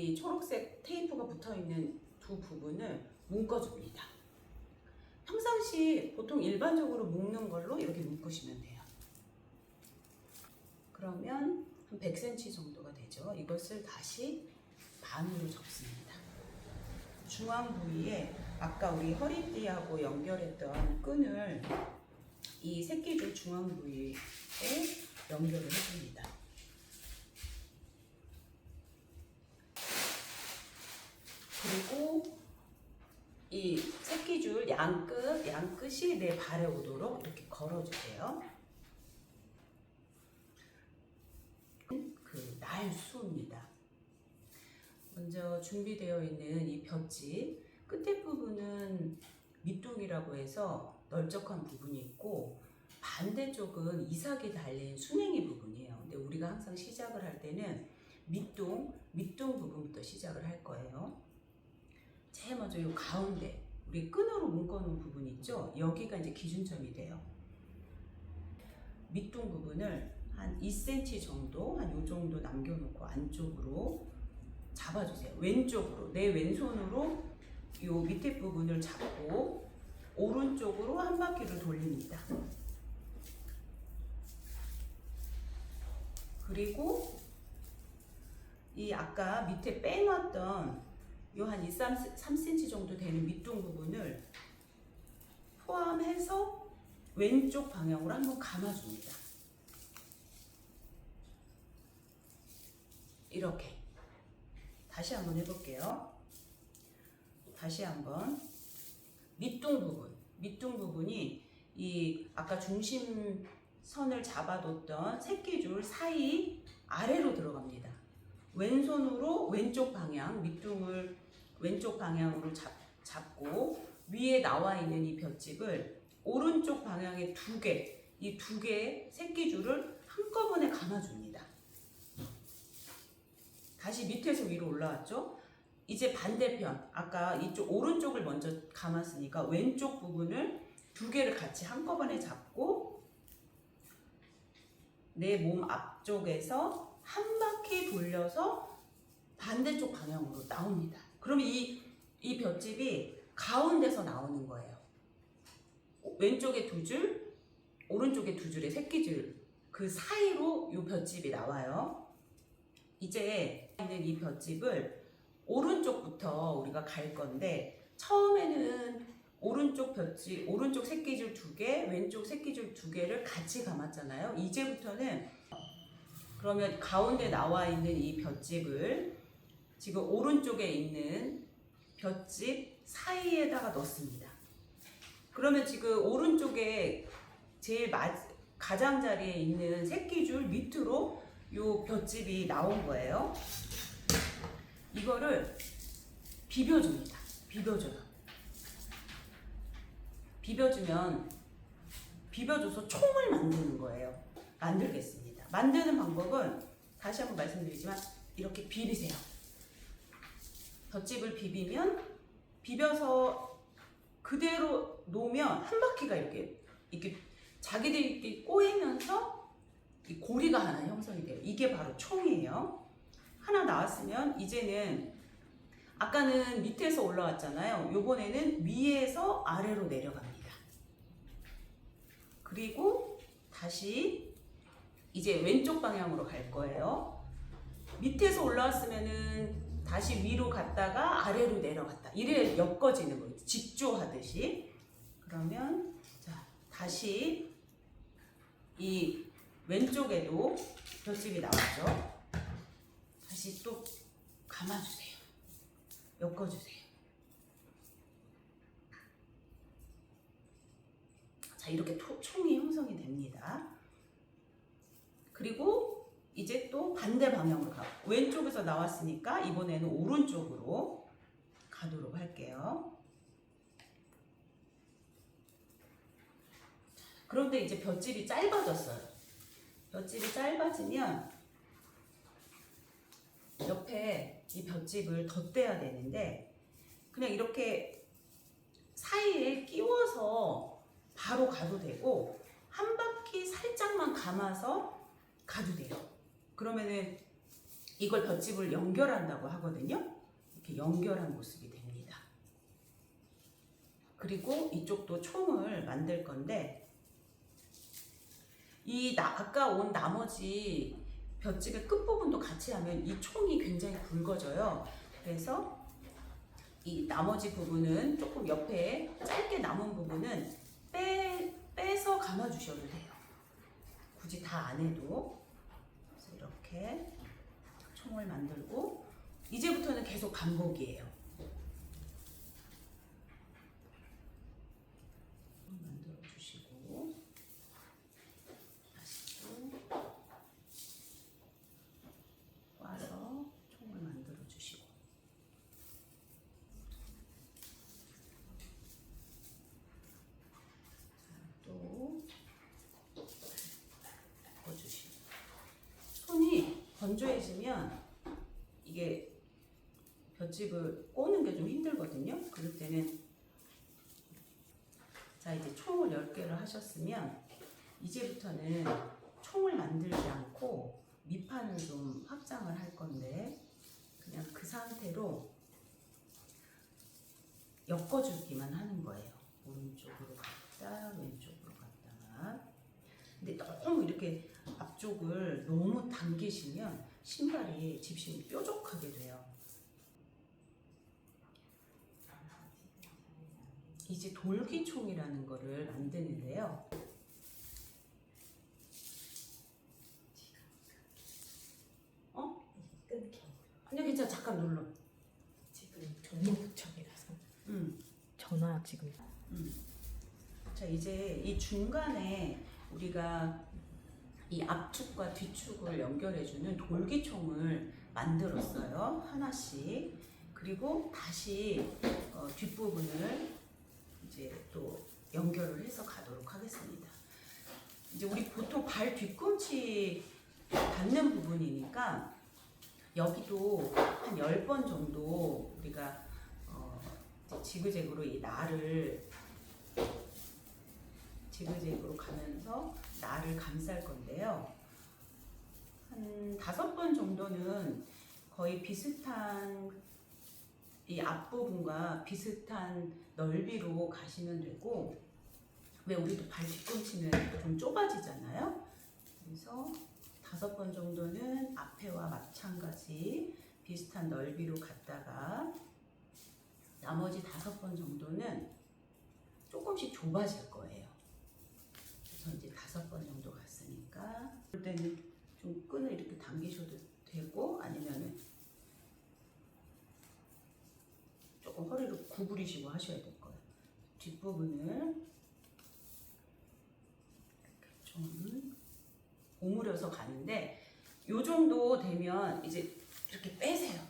이 초록색 테이프가 붙어있는 두 부분을 묶어줍니다. 평상시 보통 일반적으로 묶는 걸로 이렇게 묶으시면 돼요. 그러면 한 100cm 정도가 되죠. 이것을 다시 반으로 접습니다. 중앙 부위에 아까 우리 허리띠하고 연결했던 끈을 이 새끼줄 중앙 부위에 연결을 해줍니다. 그리고 이 새끼줄 양끝이 내 발에 오도록 이렇게 걸어주세요. 그 날수입니다. 먼저 준비되어 있는 이 볏짚 끝에 부분은 밑둥이라고 해서 널쩍한 부분이 있고 반대쪽은 이삭이 달린 순행이 부분이에요. 근데 우리가 항상 시작을 할 때는 밑둥 부분부터 시작을 할 거예요. 제일 먼저 이 가운데 우리 끈으로 묶어놓은 부분 있죠? 여기가 이제 기준점이 돼요. 밑둥 부분을 한 2cm 정도, 한 요 정도 남겨놓고 안쪽으로 잡아주세요. 왼쪽으로, 내 왼손으로 요 밑에 부분을 잡고 오른쪽으로 한 바퀴를 돌립니다. 그리고 이 아까 밑에 빼놨던 요 한 3cm 정도 되는 밑둥 부분을 포함해서 왼쪽 방향으로 한번 감아줍니다. 이렇게 다시 한번 해볼게요. 다시 한번 밑둥 부분이 이 아까 중심선을 잡아뒀던 새끼줄 사이 아래로 들어갑니다. 왼손으로 왼쪽 방향, 밑둥을 왼쪽 방향으로 잡고 위에 나와 있는 이 볏짚을 오른쪽 방향에 이 두 개의 새끼줄을 한꺼번에 감아줍니다. 다시 밑에서 위로 올라왔죠? 이제 반대편, 아까 이쪽 오른쪽을 먼저 감았으니까 왼쪽 부분을 두 개를 같이 한꺼번에 잡고 내 몸 앞쪽에서 한 바퀴 돌려서 반대쪽 방향으로 나옵니다. 그럼 이 볏짚이 가운데서 나오는 거예요. 왼쪽에 두 줄, 오른쪽에 두 줄의 새끼줄, 그 사이로 이 볏짚이 나와요. 이제 있는 이 볏짚을 오른쪽부터 우리가 갈 건데 처음에는 오른쪽 볏짚, 오른쪽 새끼줄 두 개, 왼쪽 새끼줄 두 개를 같이 감았잖아요. 이제부터는 그러면 가운데 나와 있는 이 볏짚을 지금 오른쪽에 있는 볏짚 사이에다가 넣습니다. 그러면 지금 오른쪽에 제일 가장자리에 있는 새끼줄 밑으로 요 볏짚이 나온 거예요. 이거를 비벼줍니다. 비벼줘서 총을 만드는 거예요. 만들겠습니다. 만드는 방법은 다시 한번 말씀드리지만 이렇게 비비세요. 볏짚을 비벼서 그대로 놓으면 한 바퀴가 이렇게 자기들끼리 꼬이면서 이 고리가 하나 형성이 돼요. 이게 바로 총이에요. 하나 나왔으면 이제는 아까는 밑에서 올라왔잖아요. 요번에는 위에서 아래로 내려갑니다. 그리고 다시 이제 왼쪽 방향으로 갈 거예요. 밑에서 올라왔으면은 다시 위로 갔다가 아래로 내려갔다. 이래 엮어지는 거예요. 직조하듯이. 그러면 자, 다시 이 왼쪽에도 볏짚이 나왔죠. 다시 또 감아주세요. 엮어주세요. 자, 이렇게 총이 형성이 됩니다. 그리고 이제 또 반대 방향으로 가고 왼쪽에서 나왔으니까 이번에는 오른쪽으로 가도록 할게요. 그런데 이제 볏짚이 짧아졌어요. 볏짚이 짧아지면 옆에 이 볏짚을 덧대야 되는데 그냥 이렇게 사이에 끼워서 바로 가도 되고 한 바퀴 살짝만 감아서 가도 돼요. 그러면은 이걸 볏짚을 연결한다고 하거든요. 이렇게 연결한 모습이 됩니다. 그리고 이쪽도 총을 만들 건데 아까 온 나머지 볏짚의 끝부분도 같이 하면 이 총이 굉장히 굵어져요. 그래서 이 나머지 부분은 조금 옆에 짧게 남은 부분은 빼서 감아주셔도 돼요. 굳이 다 안 해도. 그래서 이렇게 총을 만들고 이제부터는 계속 반복이에요. 만들어 주시고 다시 또 꽈서 총을 만들어 주시고 또 꿔주시고 손이 건조해지면 이게 볏짚을 꼬는 게 좀 힘들거든요. 그럴 때는 자 이제 총을 10개를 하셨으면 이제부터는 총을 만들지 않고 밑판을 좀 확장을 할 건데 그냥 그 상태로 엮어주기만 하는 거예요. 오른쪽으로 갔다 왼쪽으로 갔다가. 근데 너무 이렇게 앞쪽을 너무 당기시면 신발이 집신이 뾰족하게 돼요. 이제 돌기총이라는 거를 만드는데요. 끊겨. 아니요 괜찮아. 잠깐 눌러. 지금 전문부청이라서. 전화 지금. 자 이제 이 중간에 우리가 이 앞축과 뒤축을 연결해주는 돌기총을 만들었어요. 하나씩. 그리고 다시 뒷부분을 이제 또 연결을 해서 가도록 하겠습니다. 이제 우리 보통 발 뒤꿈치 닿는 부분이니까 여기도 한 10번 정도 우리가 이제 지그재그로 이 날을 지그재그로 가면서 날을 감쌀 건데요. 한 5번 정도는 거의 비슷한 이 앞부분과 비슷한 넓이로 가시면 되고 왜 우리도 발 뒤꿈치는 좀 좁아지잖아요. 그래서 5번 정도는 앞에와 마찬가지 비슷한 넓이로 갔다가 나머지 5번 정도는 조금씩 좁아질 거예요. 그래서 이제 5번 정도 갔으니까 그럴 때는 좀 끈을 이렇게 당기셔도 되고 아니면은 조금 허리를 구부리시고 하셔야 될 거예요. 뒷부분을 이렇게 좀 오므려서 가는데 요 정도 되면 이제 이렇게 빼세요.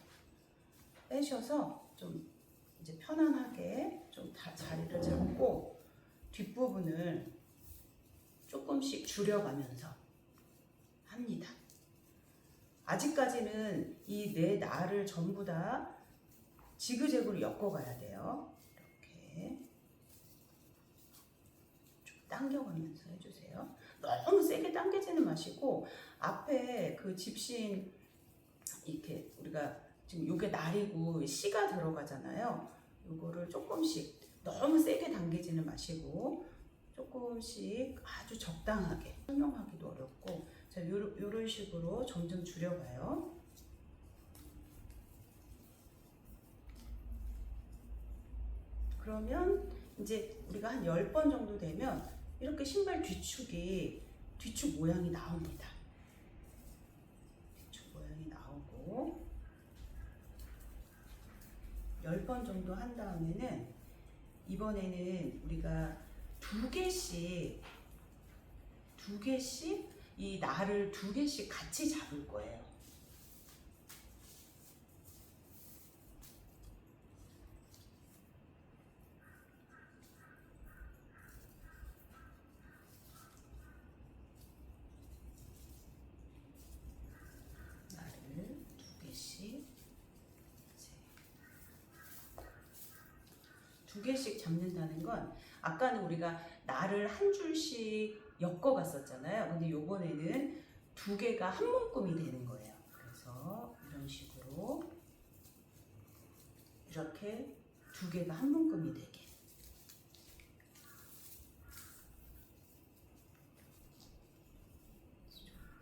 빼셔서 좀 이제 편안하게 좀 다 자리를 잡고 뒷부분을 조금씩 줄여가면서 합니다. 아직까지는 이 네 날을 전부 다 지그재그로 엮어가야 돼요. 이렇게 좀 당겨가면서 해주세요. 너무 세게 당기지는 마시고 앞에 그 집신 이렇게 우리가 지금 요게 날이고 씨가 들어가잖아요. 요거를 조금씩 너무 세게 당기지는 마시고 조금씩 아주 적당하게 설명하기도 어렵고 자 요런 식으로 점점 줄여가요. 그러면 이제 우리가 한 10번 정도 되면 이렇게 신발 뒤축이 뒤축 모양이 나옵니다. 뒤축 모양이 나오고 10번 정도 한 다음에는 이번에는 우리가 두 개씩 이 날을 2개씩 같이 잡을 거예요. 날을 2개씩 2개씩 잡는다는 건 아까는 우리가 날을 한 줄씩 엮어 갔었잖아요. 근데 요번에는 2개가 한 묶음이 되는 거예요. 그래서 이렇게 두 개가 한 묶음이 되게.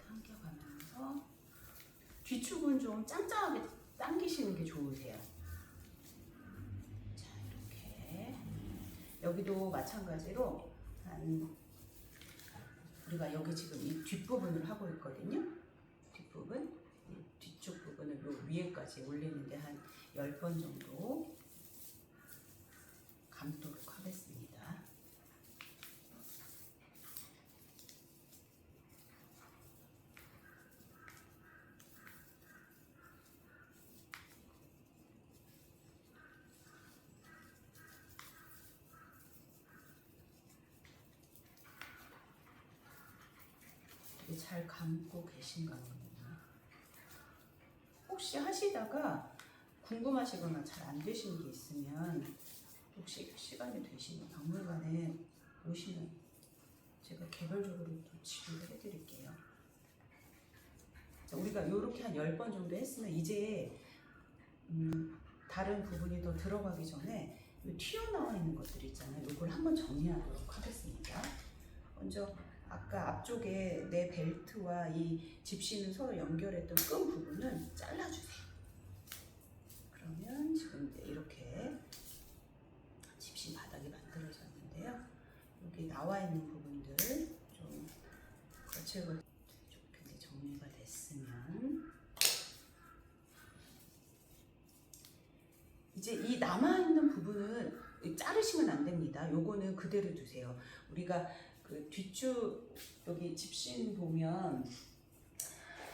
당겨가면서 뒤축은 좀 짱짱하게 당기시는 게 좋으세요. 자, 이렇게 여기도 마찬가지로 우리가 여기 지금 이 뒷부분을 하고 있거든요. 뒷부분, 이 뒤쪽 부분을 요 위에까지 올리는데 한 10번 정도 감도록 하겠습니다. 잘 감고 계신가 보네요. 혹시 하시다가 궁금하시거나 잘 안 되시는 게 있으면 혹시 시간이 되시면 박물관에 오시면 제가 개별적으로 또 치료를 해드릴게요. 자, 우리가 이렇게 한 10번 정도 했으면 이제 다른 부분이 더 들어가기 전에 튀어나와 있는 것들 있잖아요. 이걸 한번 정리하도록 하겠습니다. 먼저 아까 앞쪽에 내 벨트와 이 집신을 서로 연결했던 끈 부분은 잘라주세요. 그러면 지금 이제 이렇게 집신 바닥이 만들어졌는데요. 여기 나와 있는 부분들 좀 거칠거칠 이렇게 정리가 됐으면 이제 이 남아있는 부분은 자르시면 안 됩니다. 요거는 그대로 두세요. 우리가 그 뒤축 여기 집신 보면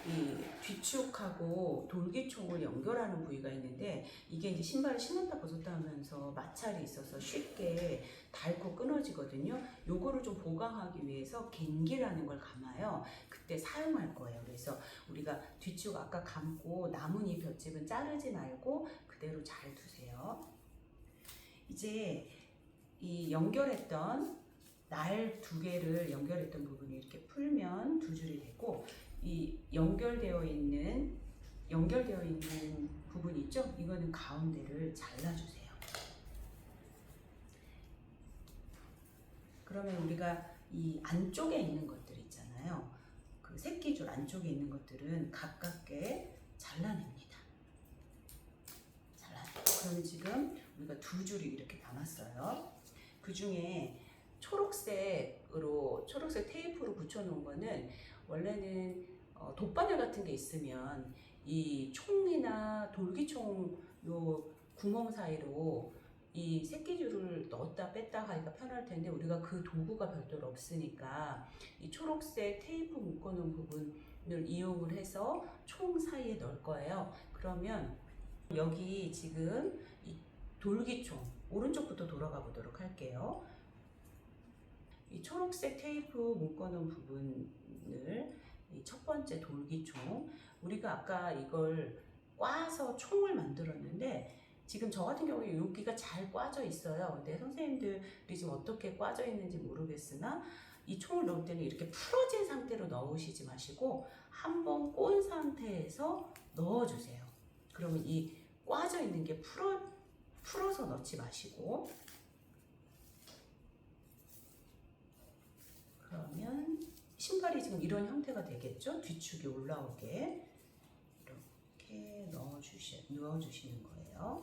이 뒤축하고 돌기총을 연결하는 부위가 있는데 이게 이제 신발을 신었다 벗었다 하면서 마찰이 있어서 쉽게 닳고 끊어지거든요. 요거를 좀 보강하기 위해서 갱기라는 걸 감아요. 그때 사용할 거예요. 그래서 우리가 뒤축 아까 감고 남은 이 볏짚은 자르지 말고 그대로 잘 두세요. 이제 이 연결했던 날 두 개를 연결했던 부분이 이렇게 풀면 두 줄이 되고 이 연결되어 있는 부분 있죠? 이거는 가운데를 잘라주세요. 그러면 우리가 이 안쪽에 있는 것들 있잖아요. 그 새끼줄 안쪽에 있는 것들은 가깝게 잘라냅니다. 그러면 지금 우리가 두 줄이 이렇게 남았어요. 그 중에 초록색 테이프로 붙여놓은 거는 원래는 돗바늘 같은 게 있으면 이 총이나 돌기총 요 구멍 사이로 이 새끼줄을 넣었다 뺐다 하기가 편할 텐데 우리가 그 도구가 별도로 없으니까 이 초록색 테이프 묶어놓은 부분을 이용을 해서 총 사이에 넣을 거예요. 그러면 여기 지금 이 돌기총 오른쪽부터 돌아가 보도록 할게요. 이 초록색 테이프 묶어놓은 부분을 이 첫 번째 돌기총, 우리가 아까 이걸 꽈서 총을 만들었는데 지금 저 같은 경우에 여기가 잘 꽈져 있어요. 근데 선생님들이 지금 어떻게 꽈져 있는지 모르겠으나 이 총을 넣을 때는 이렇게 풀어진 상태로 넣으시지 마시고 한번 꼰 상태에서 넣어주세요. 그러면 이 꽈져 있는 게 풀어서 넣지 마시고, 그러면 신발이 지금 이런 형태가 되겠죠? 뒤축이 올라오게 이렇게 넣어주시는 거예요.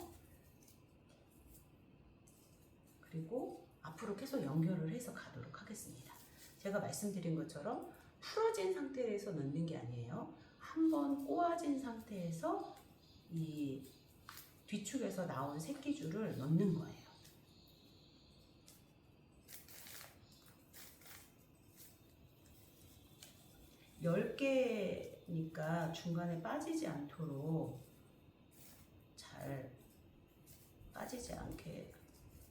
그리고 앞으로 계속 연결을 해서 가도록 하겠습니다. 제가 말씀드린 것처럼 풀어진 상태에서 넣는 게 아니에요. 한번 꼬아진 상태에서 이 뒤축에서 나온 새끼줄을 넣는 거예요. 열 개니까 중간에 빠지지 않도록 잘 빠지지 않게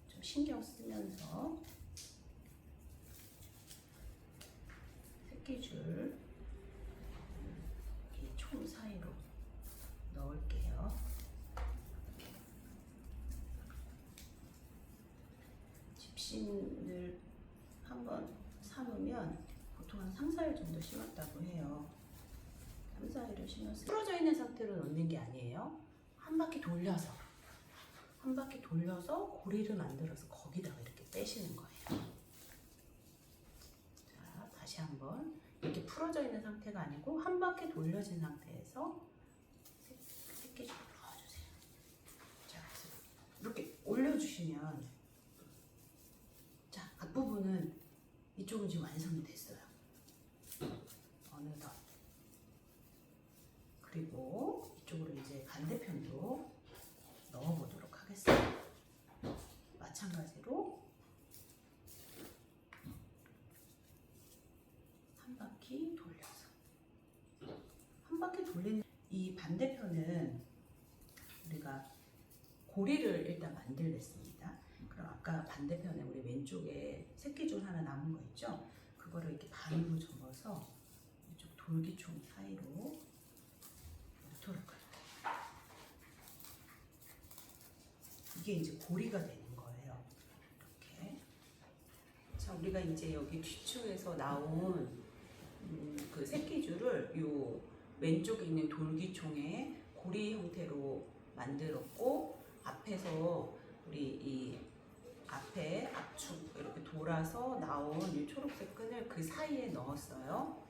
좀 신경 쓰면서 새끼줄 이 총 사이로 넣을게요. 집신을 한번 삼으면 보통 한 3, 4일 정도 심었다고 해요. 3, 4일을 심었어요. 풀어져 있는 상태로 넣는 게 아니에요. 한 바퀴 돌려서 한 바퀴 돌려서 고리를 만들어서 거기다가 이렇게 빼시는 거예요. 자, 다시 한번 이렇게 풀어져 있는 상태가 아니고 한 바퀴 돌려진 상태에서 새끼줄을 넣어주세요. 자, 이렇게 올려주시면 자, 앞부분은 이쪽은 지금 완성이 됐어요. 어느덧. 그리고 이쪽으로 이제 반대편도 넣어보도록 하겠습니다. 마찬가지로 한 바퀴 돌려서 한 바퀴 돌리는 이 반대편은 우리가 고리를 일단 만들겠습니다. 그럼 아까 반대편에 우리 왼쪽에 새끼줄 하나 남은 거 있죠? 그거를 이렇게 반으로 접어서 이쪽 돌기총 사이로 놓도록 할게요. 이게 이제 고리가 되는 거예요. 이렇게. 자, 우리가 이제 여기 뒤쪽에서 나온 그 새끼줄을 요 왼쪽에 있는 돌기총에 고리 형태로 만들었고, 앞에서 우리 이 앞에 압축 이렇게 돌아서 나온 이 초록색 끈을 그 사이에 넣었어요.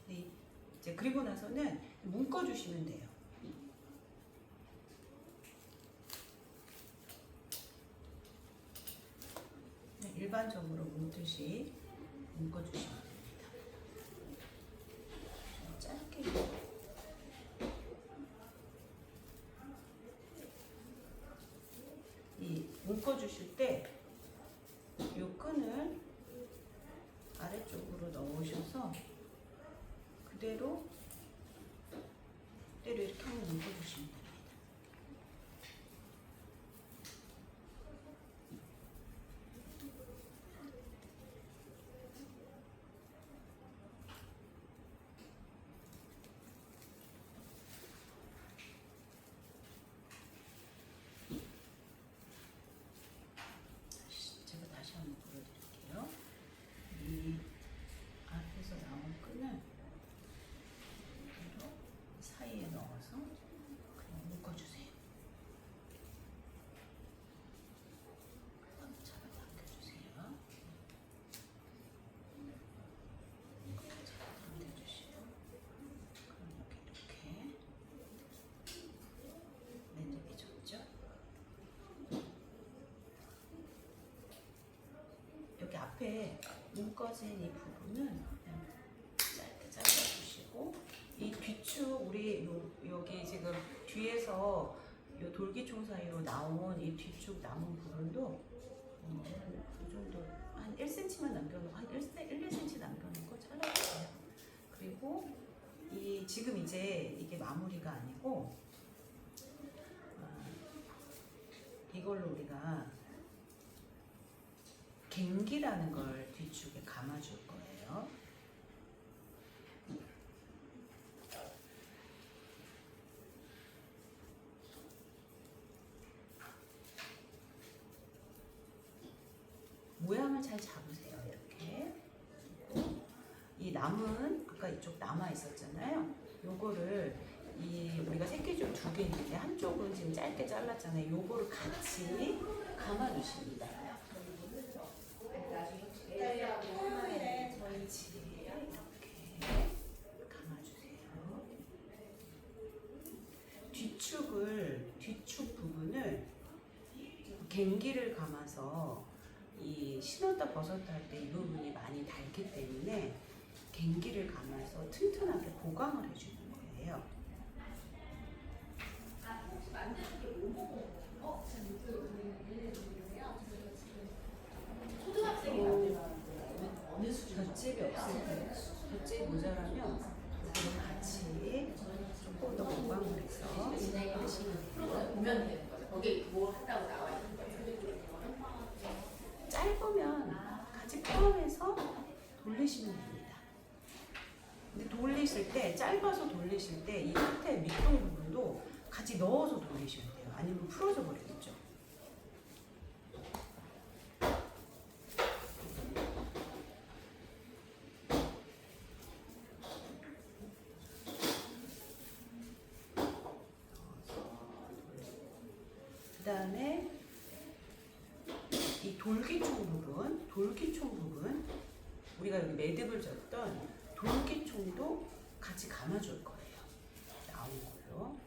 네, 이제 그리고 나서는 묶어 주시면 돼요. 네, 일반적으로 묶듯이 묶어 주시면 됩니다. 좀 짧게. 이 묶어 주실 때 이 끈을 아래쪽으로 넣으셔서 그대로 이렇게 한번 묶어주시면 됩니다. 제가 다시 한번 보여드릴게요. 이 앞에서 나온 끈을 그대로 사이에 넣어서 그냥 묶어주세요. 잡아 당겨주세요. 잡아 당겨주시고 그럼 이렇게 매듭해줬죠? 여기 앞에 묶어진 이 부분은 그냥 짧게 잘라주시고, 이 뒤축 우리 여기 지금 뒤에서 이 돌기총 사이로 나온 이 뒤축 남은 부분도 이 정도 한 1cm만 남겨놓고 한 1, 2cm 남겨놓고 잘라주세요. 그리고 이 지금 이제 이게 마무리가 아니고 이걸로 우리가 갱기라는 걸 뒤축에 감아줄 거예요. 모양을 잘 잡으세요. 이렇게. 이 남은 아까 이쪽 남아 있었잖아요. 요거를 이 우리가 새끼줄 2개 있는데 한쪽은 지금 짧게 잘랐잖아요. 요거를 같이 감아주십니다. 이렇게 감아주세요. 뒤축 부분을 갱기를 감아서 이 신었다 벗었다 할 때 이 부분이 많이 닳기 때문에 갱기를 감아서 튼튼하게 보강을 해주는 거예요. 볏짚이 없을 때, 볏짚이 모자라면 이거를 같이 조금 더 보강을 해서 보면 되는 거죠. 거기 뭐 한다고 나와 있는 거죠. 짧으면 같이 포함해서 돌리시면 됩니다. 근데 돌리실 때, 짧아서 돌리실 때 이 끝에 밑동 부분도 같이 넣어서 돌리시면 돼요. 아니면 풀어져 버리겠죠. 그 다음에 이 돌기총 부분, 우리가 여기 매듭을 줬던 돌기총도 같이 감아줄 거예요. 나온 걸로.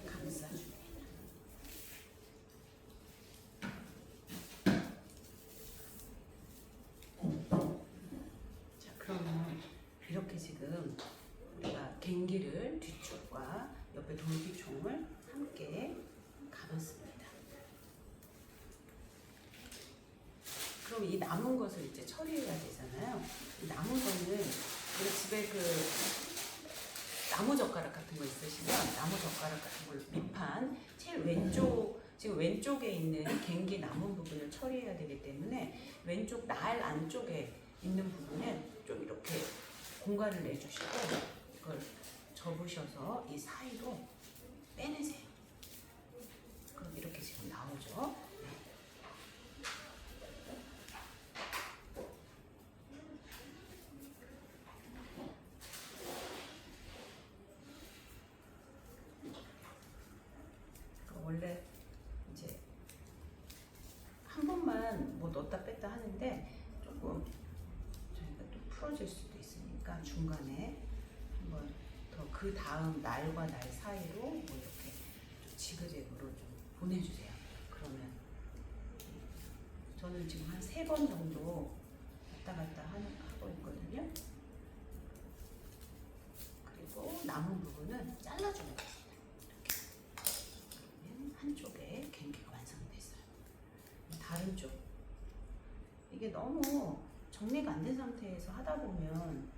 감싸줍니다. 자, 그러면 이렇게 지금 우리가 갱기를 뒤쪽과 옆에 돌기총을 함께 감았습니다. 그럼 이 남은 것을 이제 처리해야 되잖아요. 이 남은 거는 우리 집에 그 나무 젓가락 같은 거 있으시면 나무 젓가락 같은 걸 밑판 제일 왼쪽, 지금 왼쪽에 있는 갱기 남은 부분을 처리해야 되기 때문에 왼쪽 날 안쪽에 있는 부분에 좀 이렇게 공간을 내주시고 이걸 접으셔서 이 사이로 빼내세요. 그럼 이렇게 지금 나오죠. 네. 원래 이제 한 번만 뭐 넣었다 뺐다 하는데 조금 저희가 또 풀어질 수도 있으니까 중간에 한번 더 그 다음 날과 날 사이로 뭐 이렇게 좀 지그재그로 좀 보내주세요. 그러면 저는 지금 한 3번 정도 왔다 갔다 하고 있거든요. 그리고 남은 부분은 잘라주면 됩니다. 한쪽에 갱기가 완성됐어요. 다른 쪽 이게 너무 정리가 안 된 상태에서 하다 보면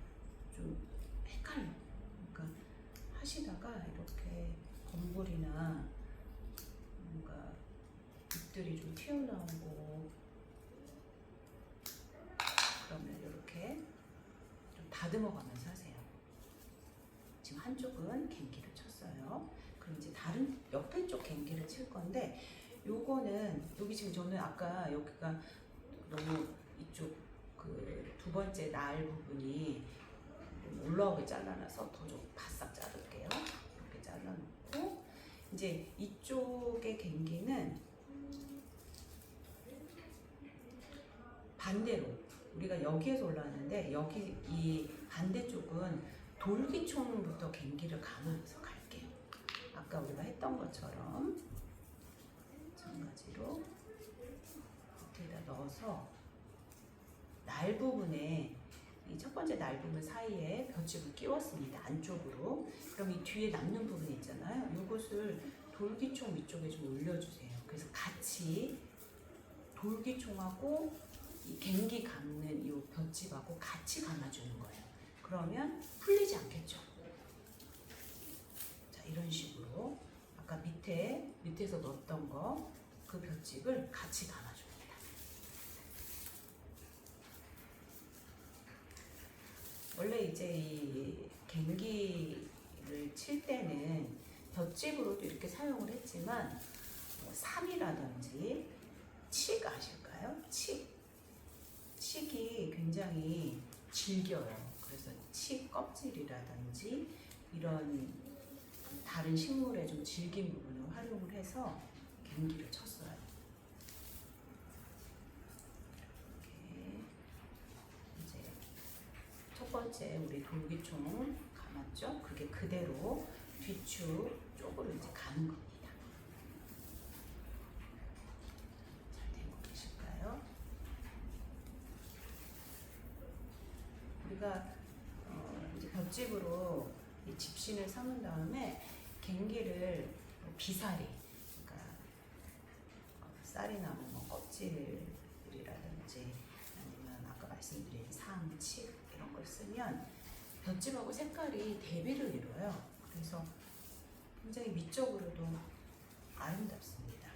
좀 헷갈려. 그러니까 하시다가 이렇게 검불이나 뭔가 잎들이 좀 튀어나오고 그러면 이렇게 좀 다듬어가면서 하세요. 지금 한쪽은 갱기를 쳤어요. 그럼 이제 다른 옆에 쪽 갱기를 칠 건데 요거는 여기 지금 저는 아까 여기가 너무 이쪽 그 두 번째 날 부분이 좀 올라오게 잘라놔서 더 좀 바싹 자를게요. 이렇게 잘라놓고 이제 이쪽의 갱기는 반대로 우리가 여기에서 올라왔는데 여기 이 반대쪽은 돌기총부터 갱기를 감아서 갈게요. 아까 우리가 했던 것처럼 마찬가지로 밑에다 넣어서 날 부분에 이 첫 번째 날 부분 사이에 볏짚을 끼웠습니다. 안쪽으로. 그럼 이 뒤에 남는 부분 있잖아요. 이것을 돌기총 위쪽에 좀 올려주세요. 그래서 같이 돌기총하고 이 갱기 감는 이 볏짚하고 같이 감아주는 거예요. 그러면 풀리지 않겠죠. 자, 이런 식으로 아까 밑에서 넣었던 거 그 볏짚을 같이 감아줍니다. 원래 이제 이 갱기를 칠 때는 볏짚으로도 이렇게 사용을 했지만 뭐 삼이라든지 칡 아실까요? 칡이 굉장히 질겨요. 그래서 칡 껍질이라든지 이런 다른 식물의 좀 질긴 부분을 활용을 해서 갱기를 쳤어요. 이렇게 이제 첫 번째 우리 돌기총 감았죠? 그게 그대로 뒤축 쪽으로 이제 가는 겁니다. 잘 되고 계실까요? 우리가 이제 볏짚으로 이 집신을 삼은 다음에 갱기를 비사리, 그러니까 쌀이나 뭐 껍질이라든지 아니면 아까 말씀드린 삼, 칡 이런 걸 쓰면 볏짚하고 색깔이 대비를 이뤄요. 그래서 굉장히 미적으로도 아름답습니다.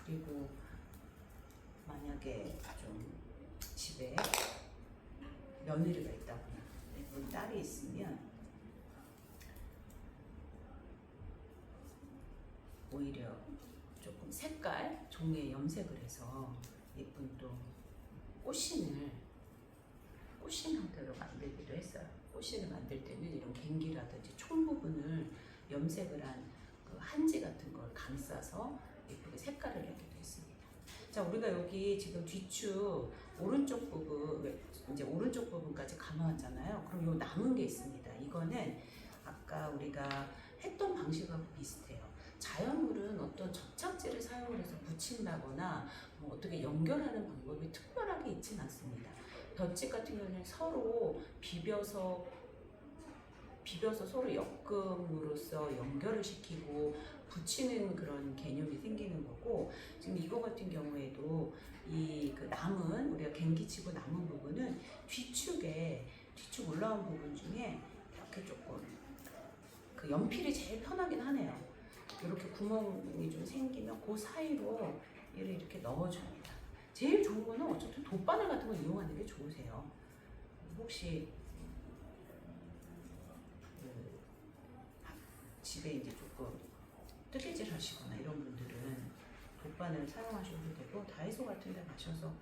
그리고 만약에 좀 집에 며느리가 있다거나 예쁜 딸이 있으면 오히려 조금 색깔 종이에 염색을 해서 예쁜 또 꽃신을 꽃신 형태로 만들기도 했어요. 꽃신을 만들 때는 이런 갱기라든지 총 부분을 염색을 한 그 한지 같은 걸 감싸서 예쁘게 색깔을 내기도 했습니다. 자, 우리가 여기 지금 뒤축 오른쪽 부분, 이제 오른쪽 부분까지 감아왔잖아요. 그럼 요 남은 게 있습니다. 이거는 아까 우리가 했던 방식하고 비슷해요. 자연물은 어떤 접착제를 사용을 해서 붙인다거나 뭐 어떻게 연결하는 방법이 특별하게 있지는 않습니다. 볏짚 같은 경우는 서로 비벼서 서로 엮음으로써 연결을 시키고 붙이는 그런 개념이 생기는 거고, 지금 이거 같은 경우에도 이 그 남은 우리가 갱기치고 남은 부분은 뒤축 올라온 부분 중에 이렇게 조금 그 연필이 제일 편하긴 하네요. 이렇게 구멍이 좀 생기면 그 사이로 얘를 이렇게 넣어줍니다. 제일 좋은 거는 어쨌든 돗바늘 같은 거 이용하는 게 좋으세요. 혹시 집에 이제 조금 뜨개질 하시거나 이런 분들은 돗바늘 사용하셔도 되고, 다이소 같은 데 가셔서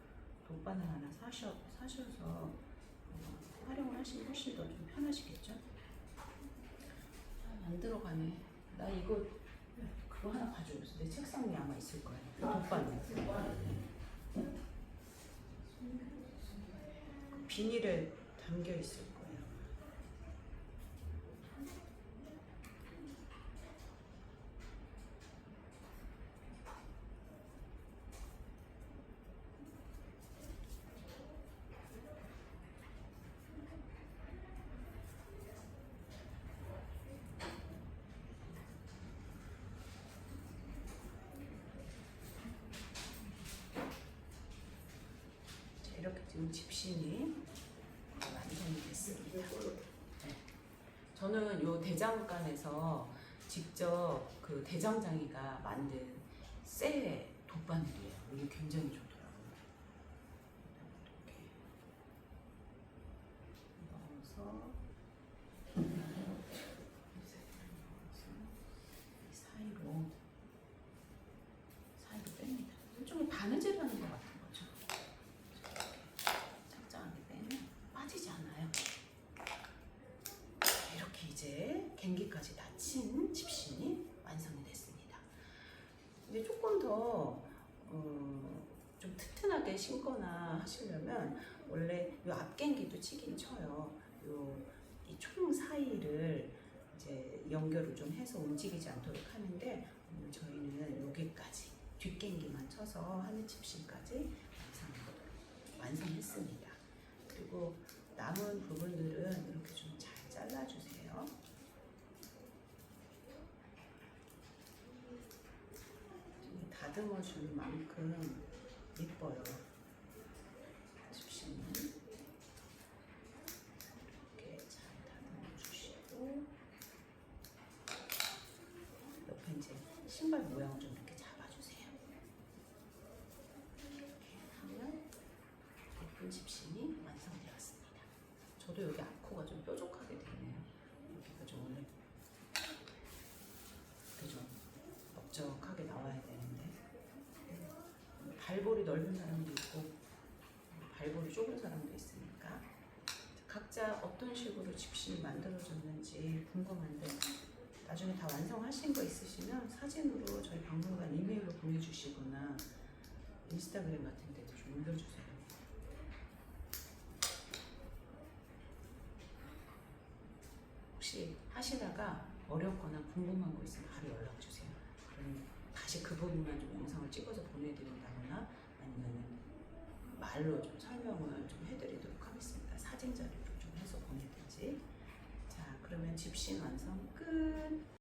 돗바늘 하나 사셔서 활용을 하시면 훨씬 더 좀 편하시겠죠? 만들어가네. 나 이거 그거 하나 가지고 있어. 내 책상 위에 아마 있을 거예요. 돗바늘. 비닐에 담겨 있을 거예요. 이렇게 지금 집신이 완성이 됐습니다. 네. 저는 요 대장간에서 직접 그 대장장이가 만든 쇠 돗바늘이에요. 이게 굉장히 좋더라고요. 이렇게 넣어서 이 사이로 뺍니다. 일종의 바느질 하는 것 같은 거죠. 짱짱하게 빼면 빠지지 않아요. 이렇게 이제 갱기까지 닫힌 집신이 완성이 됐습니다. 이제 조금 더 좀 튼튼하게 신거나 하시려면 원래 이 앞갱기도 치긴 쳐요. 이 총 사이를 이제 연결을 좀 해서 움직이지 않도록 하는데, 오늘 저희는 여기까지 뒷갱기만 쳐서 하늘 집신까지 완성했습니다. 그리고 남은 부분들은 이렇게 좀 잘 잘라주세요. 다듬어 주는 만큼 예뻐요. 집신은 이렇게 잘 다듬어 주시고, 옆에 이제 신발 모양 좀 이렇게 잡아주세요. 이렇게 하면 예쁜 집신이 완성되었습니다. 저도 여기 앞코가 좀 뾰족하게 되네요. 여기가 좀 원래 이렇게 좀 넓적하게 나와야 되는데, 발볼이 넓은 사람도 있고 발볼이 좁은 사람도 있으니까 각자 어떤 식으로 집신이 만들어졌는지 궁금한데, 나중에 다 완성하신 거 있으시면 사진으로 저희 박물관 이메일로 보내주시거나 인스타그램 같은 데도 좀 올려주세요. 혹시 하시다가 어렵거나 궁금한 거 있으면 바로 연락 주세요. 그럼 다시 그 부분만 좀 영상을 찍어서 보내드린다거나 아니면 말로 좀 설명을 좀 해드리도록 하겠습니다. 사진 자료로 좀 해서 보내든지. 자, 그러면 집신 완성 끝.